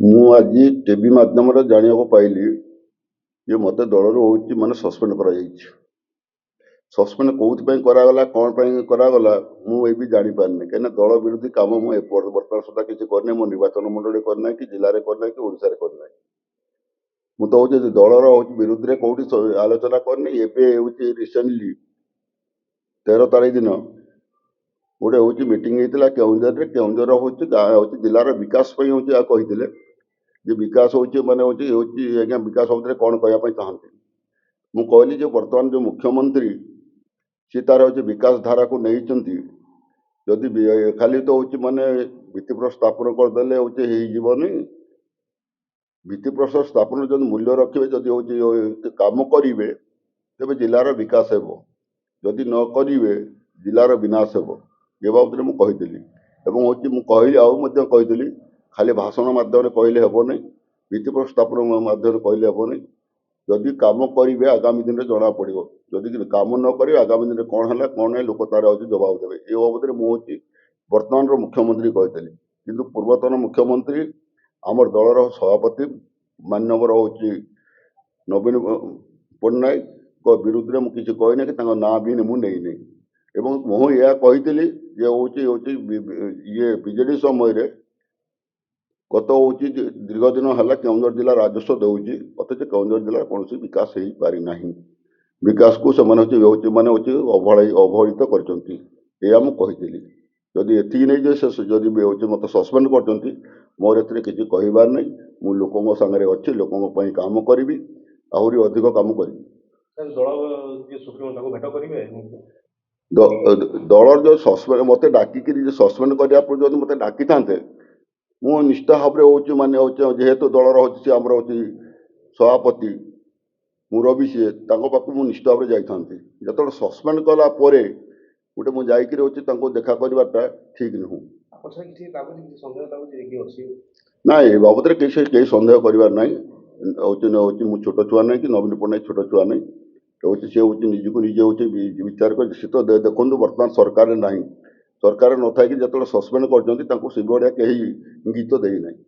ମୁଁ ଆଜି ଟିଭି ମାଧ୍ୟମରେ ଜାଣିବାକୁ ପାଇଲି ଯେ ମୋତେ ଦଳରୁ ହେଉଛି ମାନେ ସସ୍ପେଣ୍ଡ କରାଯାଇଛି। ସସ୍ପେଣ୍ଡ କେଉଁଥିପାଇଁ କରାଗଲା, କ'ଣ ପାଇଁ କରାଗଲା, ମୁଁ ଏ ବି ଜାଣିପାରିନି। କାହିଁକିନା ଦଳ ବିରୋଧୀ କାମ ମୁଁ ବର୍ତ୍ତମାନ ସୁଦ୍ଧା କିଛି କରିନାହିଁ। ମୋ ନିର୍ବାଚନ ମଣ୍ଡଳୀରେ କରିନାହିଁ, କି ଜିଲ୍ଲାରେ କରିନାହିଁ, କି ଓଡ଼ିଶାରେ କରିନାହିଁ। ମୁଁ ତ ହେଉଛି ଦଳର ବିରୁଦ୍ଧରେ କେଉଁଠି ଆଲୋଚନା କରିନି। ଏବେ ହେଉଛି ରିସେଣ୍ଟଲି 13 ତାରିଖ ଦିନ ଗୋଟେ ହେଉଛି ମିଟିଂ ହେଇଥିଲା କେଉଁଝରରେ। କେଉଁଝର ହେଉଛି ଗାଁ ହେଉଛି ଜିଲ୍ଲାର ବିକାଶ ପାଇଁ ହେଉଛି ଯାହା କହିଥିଲେ ଯେ ବିକାଶ ହେଉଛି ମାନେ ହେଉଛି ଆଜ୍ଞା ବିକାଶ ଶବ୍ଦରେ କ'ଣ କହିବା ପାଇଁ ଚାହାନ୍ତି। ମୁଁ କହିଲି ଯେ ବର୍ତ୍ତମାନ ଯେଉଁ ମୁଖ୍ୟମନ୍ତ୍ରୀ ସେ ତାର ହେଉଛି ବିକାଶ ଧାରାକୁ ନେଇଛନ୍ତି। ଯଦି ଖାଲି ତ ହେଉଛି ମାନେ ଭିତ୍ତିପ୍ରସ୍ତର ସ୍ଥାପନ କରିଦେଲେ ହେଉଛି ହେଇଯିବନି। ଭିତ୍ତିପ୍ରସ୍ତର ସ୍ଥାପନ ଯଦି ମୂଲ୍ୟ ରଖିବେ, ଯଦି ହେଉଛି କାମ କରିବେ, ତେବେ ଜିଲ୍ଲାର ବିକାଶ ହେବ। ଯଦି ନ କରିବେ ଜିଲ୍ଲାର ବିନାଶ ହେବ। ଏ ବାବଦରେ ମୁଁ କହିଥିଲି ଏବଂ ହେଉଛି ମୁଁ କହିଲି ଆଉ ମଧ୍ୟ କହିଥିଲି ଖାଲି ଭାଷଣ ମାଧ୍ୟମରେ କହିଲେ ହେବନି, ଭିତ୍ତିପ୍ରସ୍ତର ସ୍ଥାପନ ମାଧ୍ୟମରେ କହିଲେ ହେବନି। ଯଦି କାମ କରିବେ ଆଗାମୀ ଦିନରେ ଜଣାପଡ଼ିବ। ଯଦି କାମ ନ କରିବେ ଆଗାମୀ ଦିନରେ କ'ଣ ହେଲା କ'ଣ ନାହିଁ ଲୋକ ତାର ହେଉଛି ଜବାବ ଦେବେ। ଏ ବାବଦରେ ମୁଁ ହେଉଛି ବର୍ତ୍ତମାନର ମୁଖ୍ୟମନ୍ତ୍ରୀ କହିଥିଲି। କିନ୍ତୁ ପୂର୍ବତନ ମୁଖ୍ୟମନ୍ତ୍ରୀ ଆମର ଦଳର ସଭାପତି ମାନ୍ୟବର ହେଉଛି ନବୀନ ପଟ୍ଟନାୟକଙ୍କ ବିରୁଦ୍ଧରେ ମୁଁ କିଛି କହିନି, କି ତାଙ୍କ ନାଁ ବି ମୁଁ ନେଇନି। ଏବଂ ମୁଁ ଏହା କହିଥିଲି ଯେ ହେଉଛି ଇଏ ବିଜେଡ଼ି ସମୟରେ ଗତ ହେଉଛି ଦୀର୍ଘ ଦିନ ହେଲା କେଉଁଝର ଜିଲ୍ଲା ରାଜସ୍ୱ ଦେଉଛି, ଅଥଚ କେଉଁଝର ଜିଲ୍ଲାର କୌଣସି ବିକାଶ ହେଇପାରିନାହିଁ। ବିକାଶକୁ ସେମାନେ ହେଉଛି ମାନେ ହେଉଛି ଅବହେଳିତ କରିଛନ୍ତି। ଏହା ମୁଁ କହିଥିଲି। ଯଦି ଏତିକି ନେଇ ଯେ ସେ ଯଦି ହେଉଛି ମୋତେ ସସ୍ପେଣ୍ଡ କରିଛନ୍ତି, ମୋର ଏଥିରେ କିଛି କହିବାର ନାହିଁ। ମୁଁ ଲୋକଙ୍କ ସାଙ୍ଗରେ ଅଛି, ଲୋକଙ୍କ ପାଇଁ କାମ କରିବି, ଆହୁରି ଅଧିକ କାମ କରିବି। ଦଳର ଯେଉଁ ସସ୍ପେଣ୍ଡ ମୋତେ ଡାକିକିରି ଯେ ସସ୍ପେଣ୍ଡ କରିବା ପୂର୍ବରୁ ଯଦି ମୋତେ ଡାକିଥାନ୍ତେ, ମୁଁ ନିଷ୍ଠା ଭାବରେ ହେଉଛି ମାନେ ହେଉଛି ଯେହେତୁ ଦଳର ହେଉଛି ସେ ଆମର ହେଉଛି ସଭାପତି ମୁରବୀ ସିଏ, ତାଙ୍କ ପାଖକୁ ମୁଁ ନିଷ୍ଠା ଭାବରେ ଯାଇଥାନ୍ତି। ଯେତେବେଳେ ସସ୍ପେଣ୍ଡ କଲା ପରେ ଗୋଟେ ମୁଁ ଯାଇକିରି ହେଉଛି ତାଙ୍କୁ ଦେଖା କରିବାଟା ଠିକ୍ ନୁହଁ। ନାଇଁ, ଏ ବାବଦରେ କେହି ସନ୍ଦେହ କରିବାର ନାହିଁ। ହେଉଛି ମୁଁ ଛୋଟ ଛୁଆ ନାହିଁ, କି ନବୀନ ପଟ୍ଟନାୟକ ଛୋଟ ଛୁଆ ନାହିଁ। ହେଉଛି ସେ ହେଉଛି ନିଜକୁ ନିଜେ ହେଉଛି ବିଚାର କରି ସେ ତ ଦେଖନ୍ତୁ ବର୍ତ୍ତମାନ ସରକାରରେ ନାହିଁ। ସରକାର ନଥାଇକି ଯେତେବେଳେ ସସ୍ପେଣ୍ଡ କରିଛନ୍ତି ତାଙ୍କୁ ସେଭଳିଆ କେହି ଇଙ୍ଗିତ ଦେଇନାହିଁ।